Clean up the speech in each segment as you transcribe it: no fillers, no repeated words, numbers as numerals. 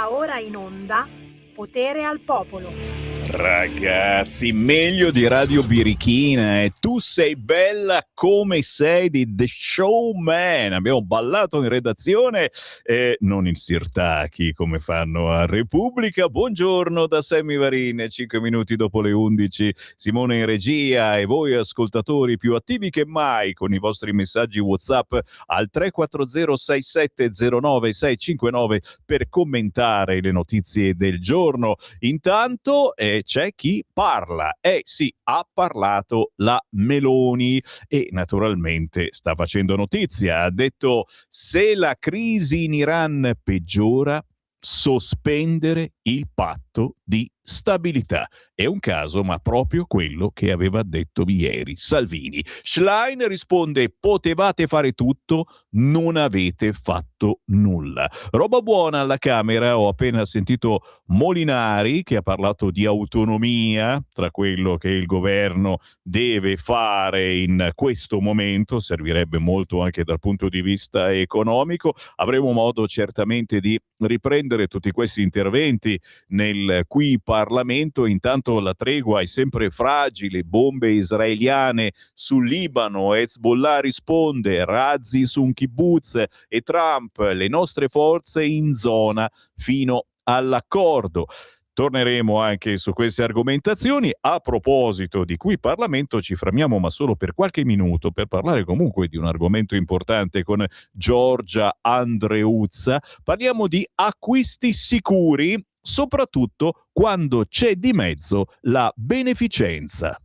Va ora in onda Potere al Popolo. Ragazzi, meglio di Radio Birichina e tu sei bella come sei di The Showman. Abbiamo ballato in redazione e non il Sirtaki come fanno a Repubblica. Buongiorno da Sammy Varin, 5 minuti dopo le 11. Simone in regia e voi ascoltatori più attivi che mai con i vostri messaggi WhatsApp al 340 6709 659 per commentare le notizie del giorno. Intanto c'è chi parla. Sì, ha parlato la Meloni e naturalmente sta facendo notizia. Ha detto: se la crisi in Iran peggiora, sospendere il patto di stabilità. È un caso, ma proprio quello che aveva detto ieri Salvini. Schlein risponde: potevate fare tutto, non avete fatto nulla. Roba buona alla Camera. Ho appena sentito Molinari che ha parlato di autonomia tra quello che il governo deve fare in questo momento. Servirebbe molto anche dal punto di vista economico. Avremo modo certamente di riprendere tutti questi interventi nel qui Parlamento. Intanto la tregua è sempre fragile, bombe israeliane sul Libano, Hezbollah risponde, razzi su un kibbutz e Trump, le nostre forze in zona fino all'accordo. Torneremo anche su queste argomentazioni. A proposito di qui Parlamento, ci fermiamo ma solo per qualche minuto per parlare comunque di un argomento importante con Giorgia Andreuzza. Parliamo di acquisti sicuri, soprattutto quando c'è di mezzo la beneficenza.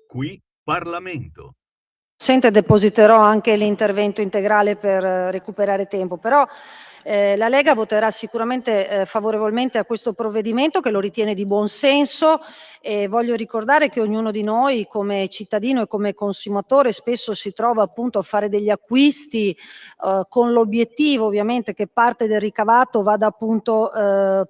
Qui Parlamento. Sente, depositerò anche l'intervento integrale per recuperare tempo, però la Lega voterà sicuramente favorevolmente a questo provvedimento che lo ritiene di buon senso, e voglio ricordare che ognuno di noi come cittadino e come consumatore spesso si trova appunto a fare degli acquisti con l'obiettivo ovviamente che parte del ricavato vada appunto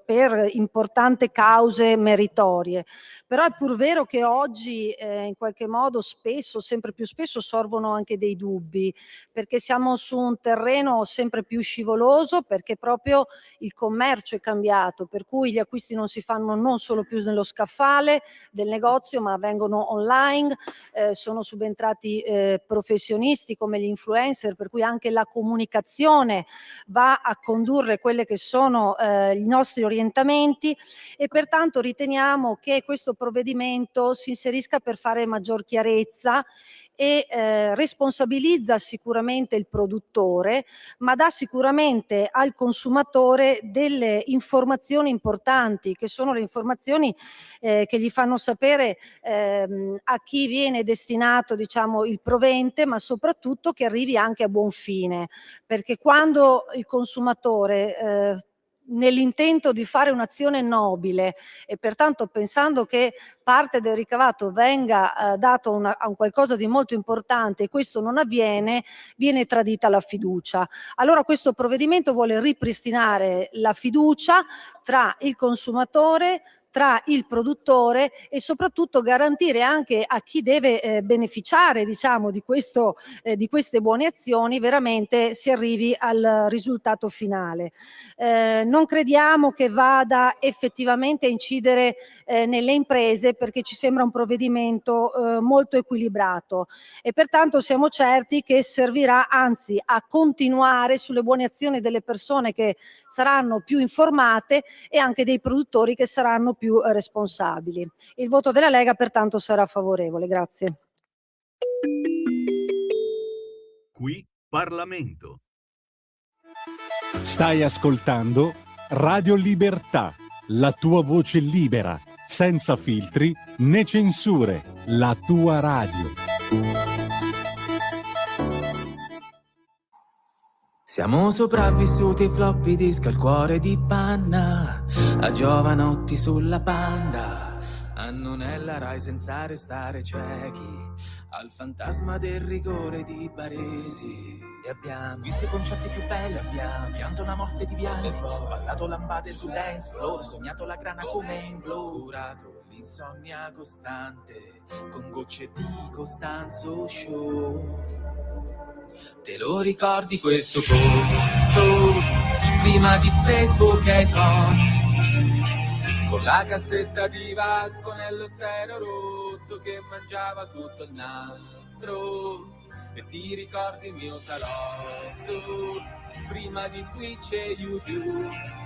per importanti cause meritorie. Però è pur vero che oggi in qualche modo spesso, sempre più spesso, sorgono anche dei dubbi, perché siamo su un terreno sempre più scivoloso, perché proprio il commercio è cambiato, per cui gli acquisti non si fanno non solo più nello scaffale del negozio, ma avvengono online, sono subentrati professionisti come gli influencer, per cui anche la comunicazione va a condurre quelle che sono i nostri orientamenti, e pertanto riteniamo che questo provvedimento si inserisca per fare maggior chiarezza e responsabilizza sicuramente il produttore, ma dà sicuramente al consumatore delle informazioni importanti, che sono le informazioni che gli fanno sapere a chi viene destinato, diciamo, il provente, ma soprattutto che arrivi anche a buon fine, perché quando il consumatore nell'intento di fare un'azione nobile e pertanto pensando che parte del ricavato venga dato a un qualcosa di molto importante, e questo non avviene, viene tradita la fiducia. Allora questo provvedimento vuole ripristinare la fiducia tra il consumatore, tra il produttore, e soprattutto garantire anche a chi deve beneficiare, diciamo, di queste buone azioni, veramente si arrivi al risultato finale. Non crediamo che vada effettivamente a incidere nelle imprese, perché ci sembra un provvedimento molto equilibrato, e pertanto siamo certi che servirà anzi a continuare sulle buone azioni delle persone che saranno più informate e anche dei produttori che saranno più responsabili. Il voto della Lega pertanto sarà favorevole. Grazie. Qui Parlamento. Stai ascoltando Radio Libertà, la tua voce libera, senza filtri né censure, la tua radio. Siamo sopravvissuti floppy disk al cuore di panna, a giovanotti sulla Panda, a Nonella Rai senza restare ciechi, al fantasma del rigore di Baresi. E abbiamo visto i concerti più belli, abbiamo pianto una morte di Viale, ballato lambade su dance floor, sognato la grana come in Blow, curato l'insonnia costante con gocce di Costanzo Show. Te lo ricordi questo posto prima di Facebook e iPhone, con la cassetta di Vasco nello stereo rotto che mangiava tutto il nastro. E ti ricordi il mio salotto, prima di Twitch e YouTube,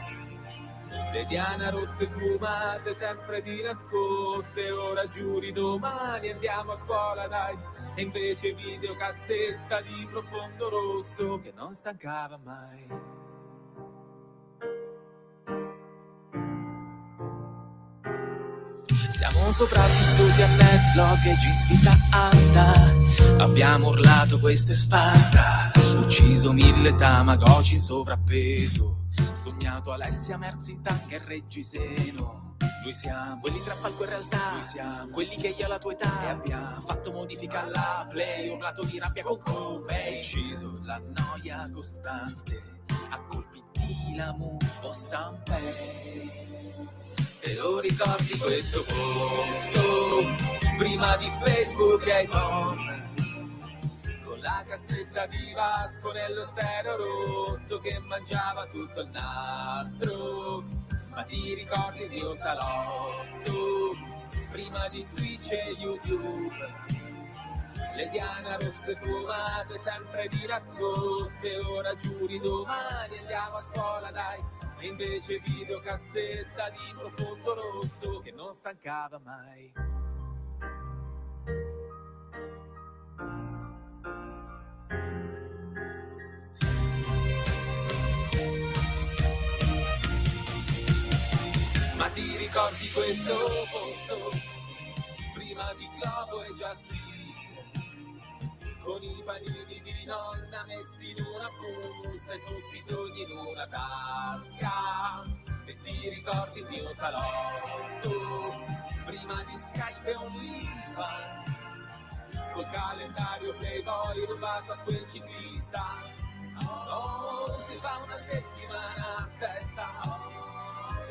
le Diana rosse fumate sempre di nascoste. Ora giuri domani andiamo a scuola dai, e invece videocassetta di Profondo Rosso che non stancava mai. Siamo sopravvissuti a Netlock e jeans vita alta, abbiamo urlato questa è Sparta, ucciso 1000 Tamagotchi in sovrappeso, sognato Alessia Merzi in tacca e Reggiseno. Noi siamo quelli tra palco e realtà, noi siamo quelli che io alla tua età, e abbiamo fatto modifica alla play, urlato di rabbia con come, ucciso la noia costante a colpi di Lamu o Sanpei. Te lo ricordi questo posto, prima di Facebook e iPhone, con la cassetta di Vasco nello stereo rotto che mangiava tutto il nastro. Ma ti ricordi il mio salotto, prima di Twitch e YouTube, le Diana rosse fumate sempre di nascoste. Ora giuri domani andiamo a scuola dai, e invece videocassetta di Profondo Rosso che non stancava mai. Ma ti ricordi questo posto, prima di Globo e Just Eat, con i panini di nonna messi in una busta e tutti i sogni in una tasca. E ti ricordi il mio salotto, prima di Skype e OnlyFans, col calendario Playboy rubato a quel ciclista. Oh, si fa una settimana a testa,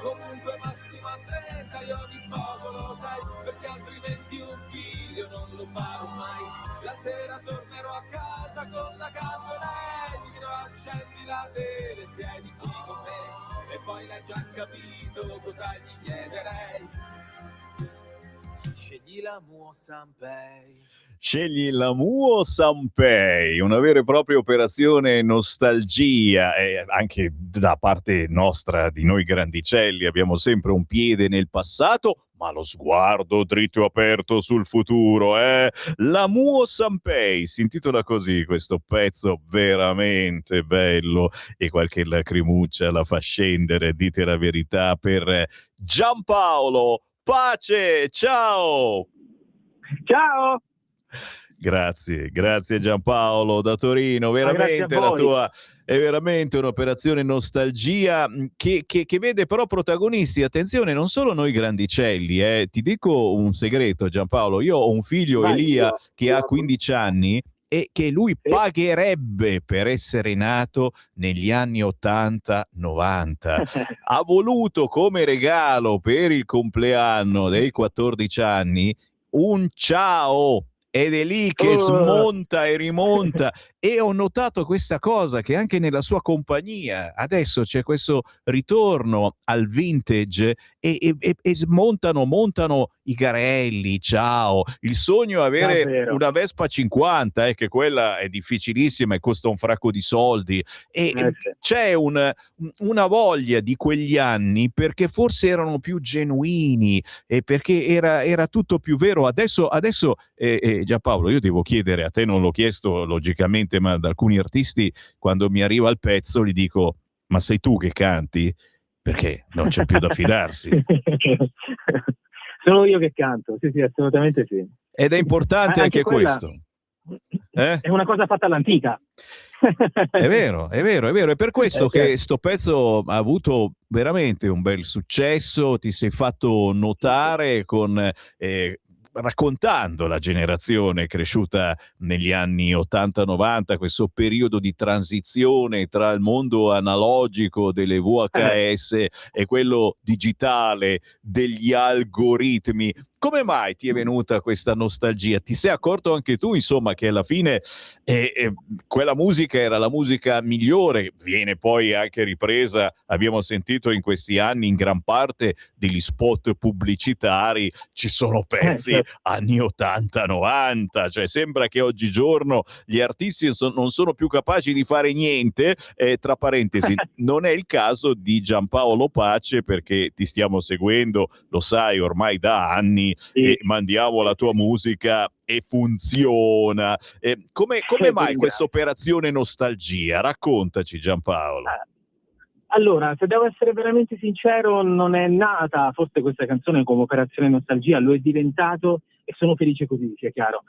comunque massimo a 30 io mi sposo, lo sai, perché altrimenti un figlio non lo farò mai. La sera tornerò a casa con la camionetta, dirò accendi la tele, siedi qui con me, e poi l'hai già capito cosa gli chiederei. Scegli la Muo Sanpei. Scegli la Muo Sanpei, una vera e propria operazione nostalgia, e anche da parte nostra, di noi grandicelli, abbiamo sempre un piede nel passato, ma lo sguardo dritto e aperto sul futuro. La Muo Sanpei, si intitola così questo pezzo veramente bello, e qualche lacrimuccia la fa scendere, dite la verità, per Giampaolo. Pace, ciao! Ciao! Grazie Giampaolo da Torino, veramente la tua è veramente un'operazione nostalgia che vede però protagonisti, attenzione, non solo noi grandicelli, ti dico un segreto Giampaolo, io ho un figlio Elia che ha 15 anni e che lui pagherebbe per essere nato negli anni 80-90. Ha voluto come regalo per il compleanno dei 14 anni un ciao, ed è lì che smonta e rimonta. E ho notato questa cosa, che anche nella sua compagnia adesso c'è questo ritorno al vintage e montano i garelli, ciao, il sogno è avere una Vespa 50, che quella è difficilissima e costa un fracco di soldi, c'è una voglia di quegli anni perché forse erano più genuini e perché era tutto più vero. Adesso Giampaolo, io devo chiedere, a te non l'ho chiesto logicamente, ma ad alcuni artisti quando mi arriva il pezzo gli dico: ma sei tu che canti? Perché non c'è più da fidarsi. Sono io che canto, sì, assolutamente sì. Ed è importante anche questo. È una cosa fatta all'antica. È vero, è per questo che sto pezzo ha avuto veramente un bel successo, ti sei fatto notare raccontando la generazione cresciuta negli anni 80-90, questo periodo di transizione tra il mondo analogico delle VHS e quello digitale degli algoritmi. come mai ti è venuta questa nostalgia? Ti sei accorto anche tu, insomma, che alla fine quella musica era la musica migliore, viene poi anche ripresa, abbiamo sentito in questi anni in gran parte degli spot pubblicitari, ci sono pezzi Certo. anni 80-90, cioè sembra che oggigiorno gli artisti non sono più capaci di fare niente, tra parentesi, non è il caso di Giampaolo Pace, perché ti stiamo seguendo, lo sai ormai da anni, Sì. e mandiamo la tua musica e funziona. Come Ti mai questa ringrazio. operazione nostalgia? Raccontaci, Giampaolo. Allora, se devo essere veramente sincero, non è nata forse questa canzone come operazione nostalgia, lo è diventato e sono felice così, sia chiaro.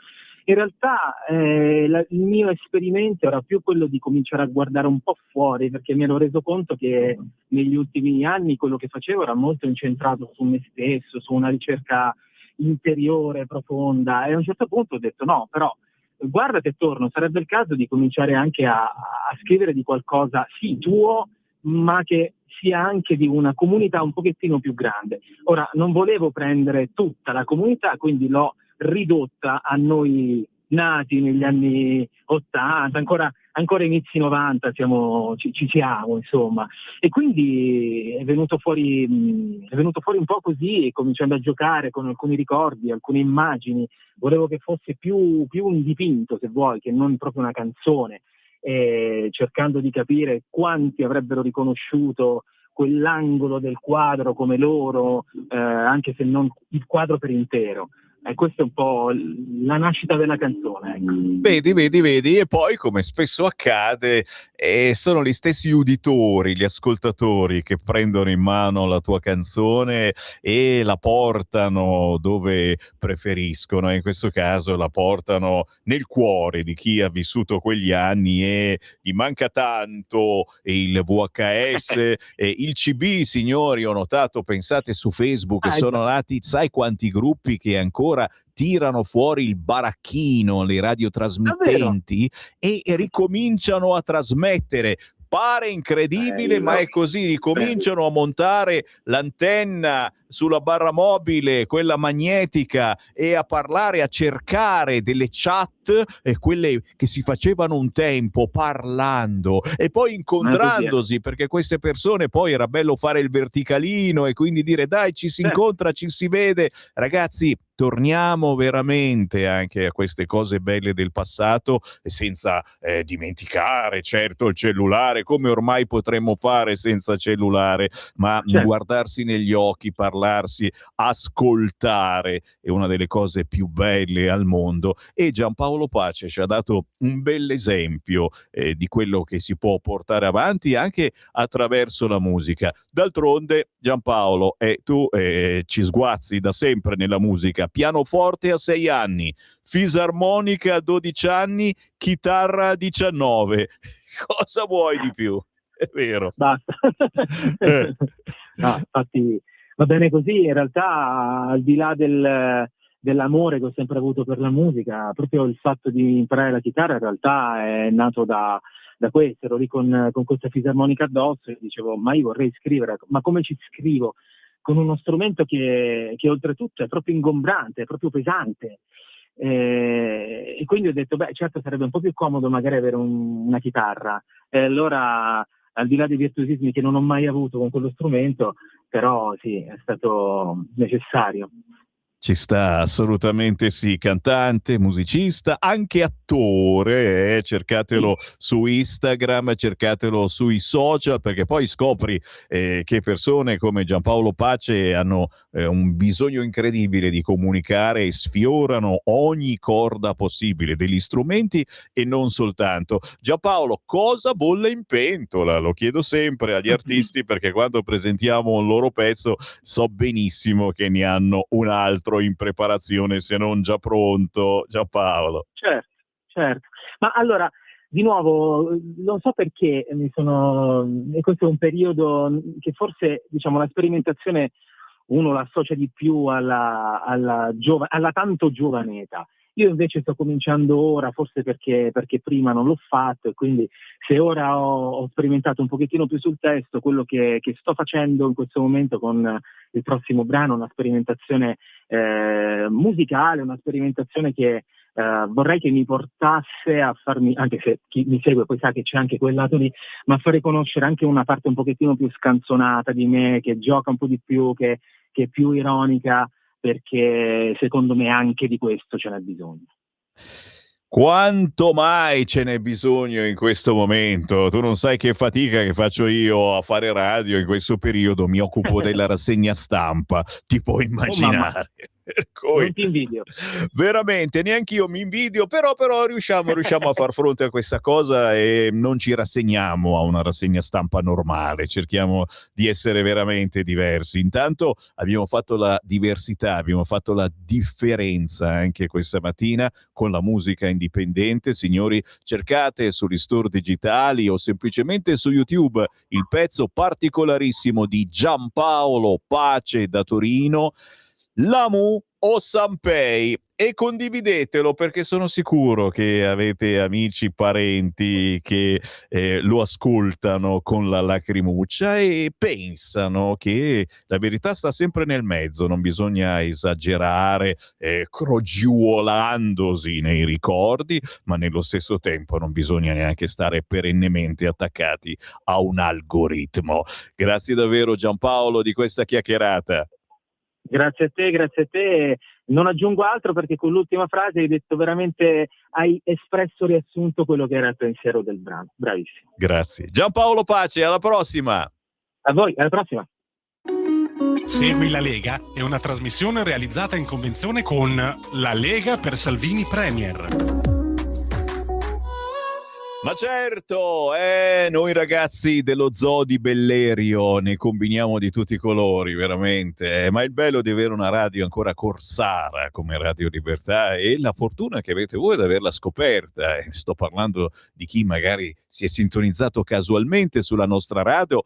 In realtà il mio esperimento era più quello di cominciare a guardare un po' fuori, perché mi ero reso conto che negli ultimi anni quello che facevo era molto incentrato su me stesso, su una ricerca interiore, profonda, e a un certo punto ho detto no, però guardati attorno, sarebbe il caso di cominciare anche a scrivere di qualcosa, sì, tuo, ma che sia anche di una comunità un pochettino più grande. Ora, non volevo prendere tutta la comunità, quindi l'ho ridotta a noi nati negli anni 80, ancora inizi 90 ci siamo, insomma. E quindi è venuto fuori un po' così, cominciando a giocare con alcuni ricordi, alcune immagini. Volevo che fosse più un dipinto, se vuoi, che non proprio una canzone. Cercando di capire quanti avrebbero riconosciuto quell'angolo del quadro come loro, anche se non il quadro per intero. Questa è un po' la nascita della canzone. Ecco. Vedi, e poi, come spesso accade, sono gli stessi uditori, gli ascoltatori che prendono in mano la tua canzone e la portano dove preferiscono, e in questo caso la portano nel cuore di chi ha vissuto quegli anni, e gli manca tanto il VHS, il CB, signori, ho notato, pensate su Facebook, sono nati, sai quanti gruppi che ancora tirano fuori il baracchino, le radiotrasmittenti, e ricominciano a trasmettere. Pare incredibile, ma è così. Ricominciano a montare l'antenna sulla barra mobile, quella magnetica, e a parlare, a cercare delle chat, quelle che si facevano un tempo parlando e poi incontrandosi, perché queste persone poi era bello fare il verticalino e quindi dire dai, ci si incontra, ci si vede. Ragazzi, torniamo veramente anche a queste cose belle del passato, senza dimenticare certo il cellulare, come ormai potremmo fare senza cellulare, ma guardarsi negli occhi, parlarsi, ascoltare è una delle cose più belle al mondo, e Giampaolo Pace ci ha dato un bell'esempio di quello che si può portare avanti anche attraverso la musica. D'altronde, Giampaolo, tu ci sguazzi da sempre nella musica, pianoforte a 6 anni, fisarmonica a 12 anni, chitarra a 19. Cosa vuoi di più? È vero. Basta. No, infatti va bene così. In realtà, al di là dell'amore che ho sempre avuto per la musica, proprio il fatto di imparare la chitarra in realtà è nato da questo. Ero lì con questa fisarmonica addosso e dicevo, ma io vorrei scrivere, ma come ci scrivo? Con uno strumento che oltretutto è proprio ingombrante, è proprio pesante. E quindi ho detto, certo sarebbe un po' più comodo magari avere una chitarra. E allora, al di là dei virtuosismi che non ho mai avuto con quello strumento, però sì, è stato necessario. Ci sta, assolutamente sì, cantante, musicista, anche attore, cercatelo su Instagram, cercatelo sui social, perché poi scopri che persone come Giampaolo Pace hanno un bisogno incredibile di comunicare e sfiorano ogni corda possibile degli strumenti e non soltanto. Giampaolo, cosa bolle in pentola? Lo chiedo sempre agli artisti, perché quando presentiamo un loro pezzo so benissimo che ne hanno un altro in preparazione, se non già pronto. Giampaolo. Certo. Ma allora, di nuovo, non so perché questo è un periodo che forse, diciamo, la sperimentazione uno la associa di più alla tanto giovane età. Io invece sto cominciando ora, forse perché prima non l'ho fatto, e quindi se ora ho sperimentato un pochettino più sul testo, quello che sto facendo in questo momento con il prossimo brano, una sperimentazione musicale, una sperimentazione che vorrei che mi portasse a farmi, anche se chi mi segue poi sa che c'è anche quel lato lì, ma a fare conoscere anche una parte un pochettino più scanzonata di me, che gioca un po' di più, che è più ironica, perché secondo me anche di questo ce n'è bisogno. Quanto mai ce n'è bisogno in questo momento? Tu non sai che fatica che faccio io a fare radio in questo periodo, mi occupo della rassegna stampa, ti puoi immaginare. Per cui, non ti invidio. Veramente, neanche io mi invidio, però riusciamo a far fronte a questa cosa e non ci rassegniamo a una rassegna stampa normale, cerchiamo di essere veramente diversi. Intanto abbiamo fatto la diversità, abbiamo fatto la differenza anche questa mattina con la musica indipendente. Signori, cercate sugli store digitali o semplicemente su YouTube il pezzo particolarissimo di Giampaolo Pace da Torino, L'amu o Sanpei, e condividetelo, perché sono sicuro che avete amici, parenti che lo ascoltano con la lacrimuccia e pensano che la verità sta sempre nel mezzo, non bisogna esagerare crogiuolandosi nei ricordi, ma nello stesso tempo non bisogna neanche stare perennemente attaccati a un algoritmo. Grazie davvero Giampaolo di questa chiacchierata. Grazie a te. Non aggiungo altro, perché con l'ultima frase hai detto veramente, hai espresso, riassunto quello che era il pensiero del brano. Bravissimo. Grazie. Giampaolo Pace, alla prossima. A voi, alla prossima. Segui la Lega è una trasmissione realizzata in convenzione con La Lega per Salvini Premier. Ma certo, noi ragazzi dello Zoo di Bellerio ne combiniamo di tutti i colori, veramente. Ma il bello di avere una radio ancora corsara come Radio Libertà e la fortuna che avete voi di averla scoperta. Sto parlando di chi magari si è sintonizzato casualmente sulla nostra radio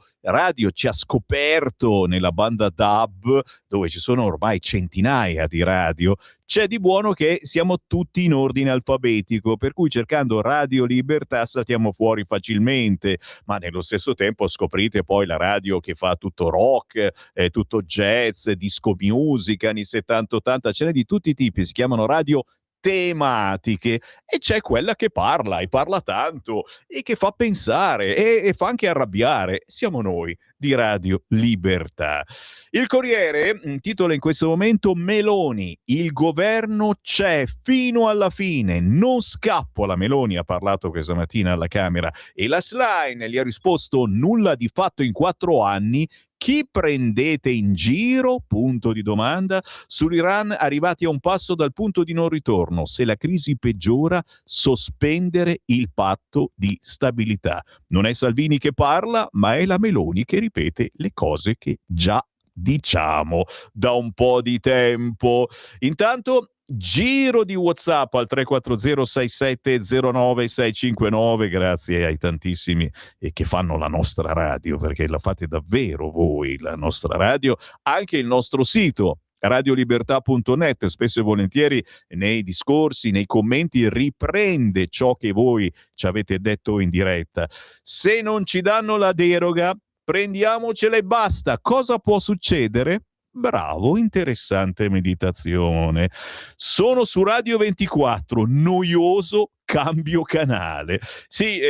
ci ha scoperto nella banda DAB, dove ci sono ormai centinaia di radio. C'è di buono che siamo tutti in ordine alfabetico, per cui cercando Radio Libertà saltiamo fuori facilmente, ma nello stesso tempo scoprite poi la radio che fa tutto rock, tutto jazz, disco music, anni 70-80, ce n'è di tutti i tipi, si chiamano radio tematiche, e c'è quella che parla e parla tanto e che fa pensare e fa anche arrabbiare. Siamo noi di Radio Libertà. Il Corriere titola in questo momento: Meloni, il governo c'è fino alla fine, non scappo. La Meloni ha parlato questa mattina alla Camera e la Schlein gli ha risposto: nulla di fatto in 4 anni. Chi prendete in giro? Punto di domanda. Sull'Iran arrivati a un passo dal punto di non ritorno. Se la crisi peggiora, sospendere il patto di stabilità. Non è Salvini che parla, ma è la Meloni che ripete le cose che già diciamo da un po' di tempo. Intanto giro di WhatsApp al 340-6709-659, grazie ai tantissimi che fanno la nostra radio, perché la fate davvero voi la nostra radio, anche il nostro sito radiolibertà.net spesso e volentieri nei discorsi, nei commenti riprende ciò che voi ci avete detto in diretta. Se non ci danno la deroga, prendiamocela e basta. Cosa può succedere? Bravo, interessante meditazione. Sono su Radio 24, noioso, cambio canale. Sì,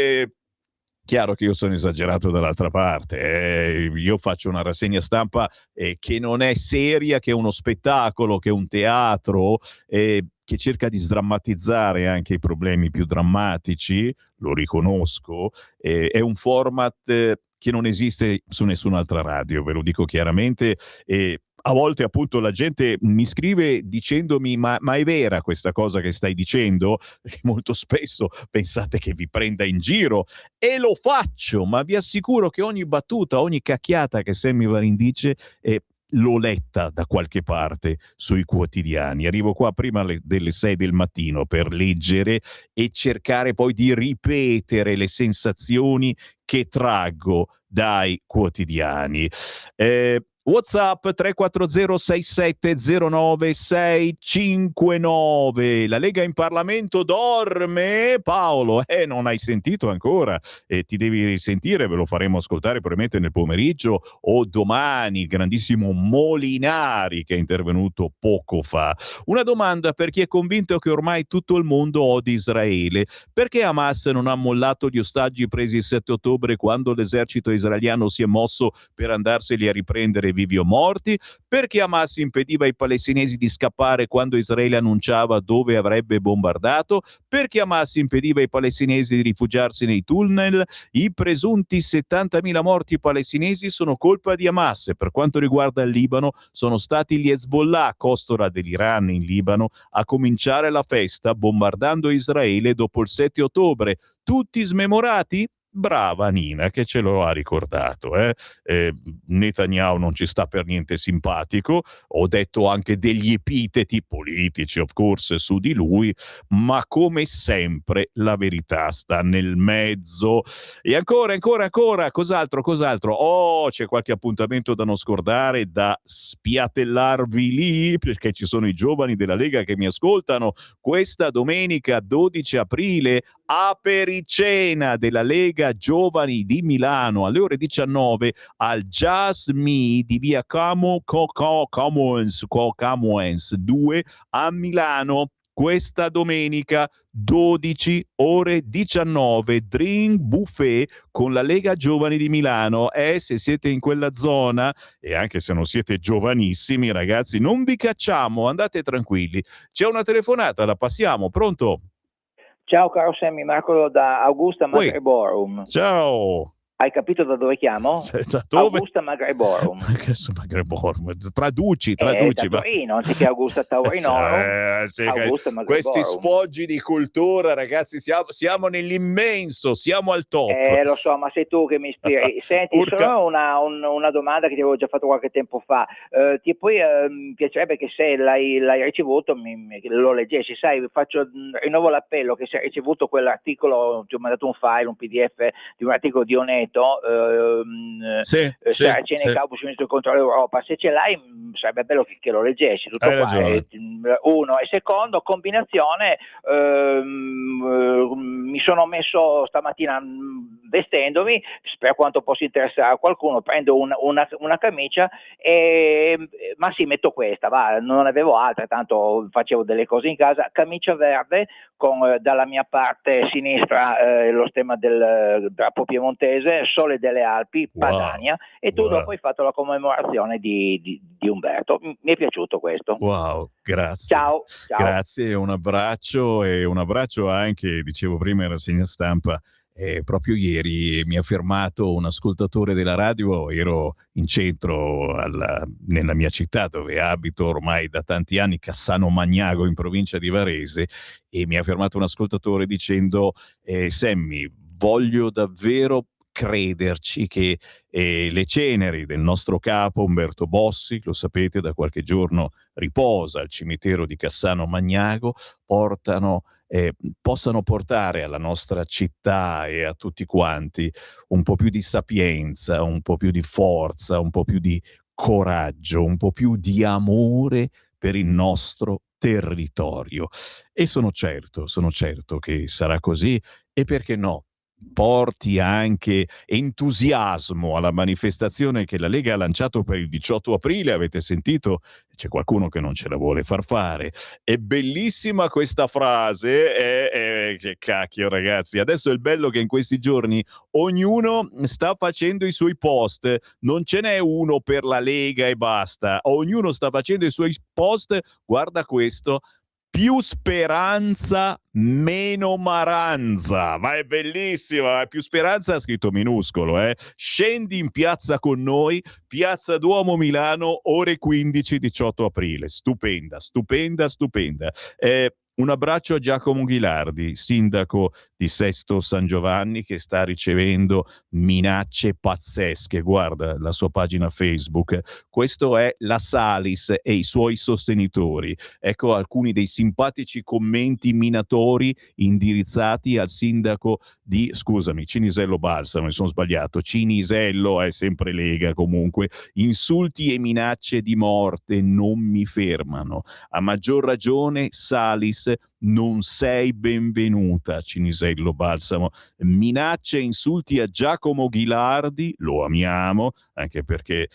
chiaro che io sono esagerato dall'altra parte. Io faccio una rassegna stampa che non è seria, che è uno spettacolo, che è un teatro, che cerca di sdrammatizzare anche i problemi più drammatici, lo riconosco. È un format che non esiste su nessun'altra radio, ve lo dico chiaramente. A volte appunto la gente mi scrive dicendomi ma è vera questa cosa che stai dicendo? Perché molto spesso pensate che vi prenda in giro, e lo faccio, ma vi assicuro che ogni battuta, ogni cacchiata che Sammy Varin dice l'ho letta da qualche parte sui quotidiani. Arrivo qua prima delle 6 del mattino per leggere e cercare poi di ripetere le sensazioni che traggo dai quotidiani. WhatsApp 3406709659. La Lega in Parlamento dorme. Paolo, non hai sentito ancora? Ti devi risentire, ve lo faremo ascoltare probabilmente nel pomeriggio o domani. Il grandissimo Molinari che è intervenuto poco fa. Una domanda per chi è convinto che ormai tutto il mondo odi Israele. Perché Hamas non ha mollato gli ostaggi presi il 7 ottobre quando l'esercito israeliano si è mosso per andarseli a riprendere vivi o morti? Perché Hamas impediva ai palestinesi di scappare quando Israele annunciava dove avrebbe bombardato? Perché Hamas impediva ai palestinesi di rifugiarsi nei tunnel? I presunti 70.000 morti palestinesi sono colpa di Hamas. Per quanto riguarda il Libano, sono stati gli Hezbollah, costola dell'Iran in Libano, a cominciare la festa bombardando Israele dopo il 7 ottobre. Tutti smemorati? Brava Nina che ce lo ha ricordato. Netanyahu non ci sta per niente simpatico, ho detto anche degli epiteti politici of course su di lui, ma come sempre la verità sta nel mezzo. E ancora, cos'altro? Oh, c'è qualche appuntamento da non scordare, da spiatellarvi lì, perché ci sono i giovani della Lega che mi ascoltano. Questa domenica 12 aprile apericena della Lega Giovani di Milano alle ore 19 al Jazz Me di via Camoens 2 a Milano. Questa domenica 12 ore 19 drink buffet con la Lega Giovani di Milano. Se siete in quella zona e anche se non siete giovanissimi ragazzi, non vi cacciamo, andate tranquilli. C'è una telefonata, la passiamo. Pronto? Ciao caro Sammy, Marco da Augusta Magreborum. Ciao. Hai capito da dove chiamo? Da dove? Augusta Magreborum. Traduci. Da Torino, anziché Augusta Taurinorum. Augusta Magreborum. Questi sfoggi di cultura, ragazzi, siamo nell'immenso, siamo al top. Lo so, ma sei tu che mi ispiri. Senti, solo una domanda che ti avevo già fatto qualche tempo fa. Mi piacerebbe che se l'hai ricevuto lo leggessi. Sai, rinnovo l'appello che se hai ricevuto quell'articolo, ti ho mandato un file, un PDF di un articolo di Oneto, Saraceni e Capo sul ministro contro l'Europa. Se ce l'hai sarebbe bello che lo leggessi tutto qua. Uno, e secondo, combinazione, mi sono messo stamattina vestendomi, per quanto possa interessare a qualcuno, prendo una camicia ma sì, metto questa, va, non avevo altre, tanto facevo delle cose in casa, camicia verde con dalla mia parte sinistra lo stemma del drappo piemontese, Sole delle Alpi, Padania, e tu dopo hai fatto la commemorazione di Umberto. Mi è piaciuto questo. Wow, grazie. Ciao. Grazie, un abbraccio anche, dicevo prima in rassegna stampa, proprio ieri mi ha fermato un ascoltatore della radio, ero in centro nella mia città dove abito ormai da tanti anni, Cassano Magnago in provincia di Varese, e mi ha fermato un ascoltatore dicendo Sammy, voglio davvero crederci che le ceneri del nostro capo Umberto Bossi, lo sapete, da qualche giorno riposa al cimitero di Cassano Magnago, possano portare alla nostra città e a tutti quanti un po' più di sapienza, un po' più di forza, un po' più di coraggio, un po' più di amore per il nostro territorio. E sono certo che sarà così, e perché no? Porti anche entusiasmo alla manifestazione che la Lega ha lanciato per il 18 aprile, avete sentito? C'è qualcuno che non ce la vuole far fare. È bellissima questa frase, che cacchio ragazzi, adesso è il bello che in questi giorni ognuno sta facendo i suoi post, non ce n'è uno per la Lega e basta, ognuno sta facendo i suoi post, guarda questo, più speranza, meno maranza, ma è bellissima, più speranza scritto minuscolo, scendi in piazza con noi, Piazza Duomo Milano, ore 15-18 aprile, stupenda. Un abbraccio a Giacomo Ghilardi, sindaco di Sesto San Giovanni, che sta ricevendo minacce pazzesche. Guarda la sua pagina Facebook. Questo è la Salis e i suoi sostenitori. Ecco alcuni dei simpatici commenti minatori indirizzati al sindaco di, scusami, Cinisello Balsamo, mi sono sbagliato, Cinisello è sempre Lega comunque. Insulti e minacce di morte non mi fermano. A maggior ragione, Salis, non sei benvenuta, Cinisello Balsamo. Minacce e insulti a Giacomo Ghilardi, lo amiamo, anche perché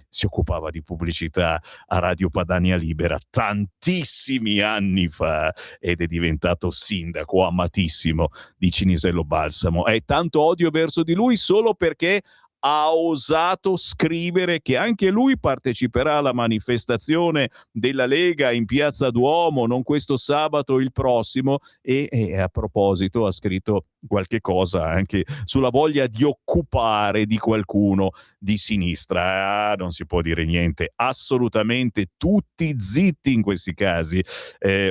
si occupava di pubblicità a Radio Padania Libera tantissimi anni fa ed è diventato sindaco amatissimo di Cinisello Balsamo. È tanto odio verso di lui solo perché ha osato scrivere che anche lui parteciperà alla manifestazione della Lega in Piazza Duomo, non questo sabato, il prossimo, e a proposito ha scritto qualche cosa anche sulla voglia di occupare di qualcuno di sinistra. Non si può dire niente, assolutamente tutti zitti in questi casi.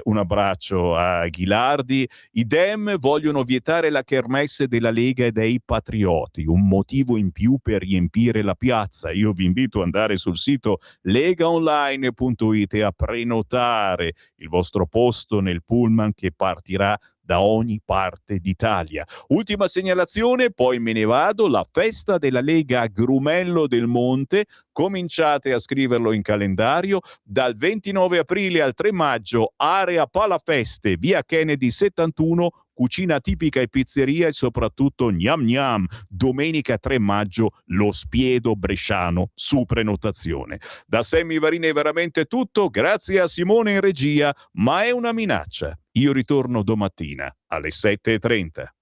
Un abbraccio a Ghilardi. I Dem vogliono vietare la kermesse della Lega e dei Patrioti, un motivo in più per riempire la piazza. Io vi invito ad andare sul sito legaonline.it e a prenotare il vostro posto nel pullman che partirà da ogni parte d'Italia. Ultima segnalazione, poi me ne vado: la festa della Lega a Grumello del Monte. Cominciate a scriverlo in calendario: dal 29 aprile al 3 maggio, area Palafeste, via Kennedy 71, cucina tipica e pizzeria e soprattutto gnam gnam. Domenica 3 maggio, lo Spiedo bresciano su prenotazione. Da Sammy Varini è veramente tutto, grazie a Simone in regia, ma è una minaccia. Io ritorno domattina alle 7:30.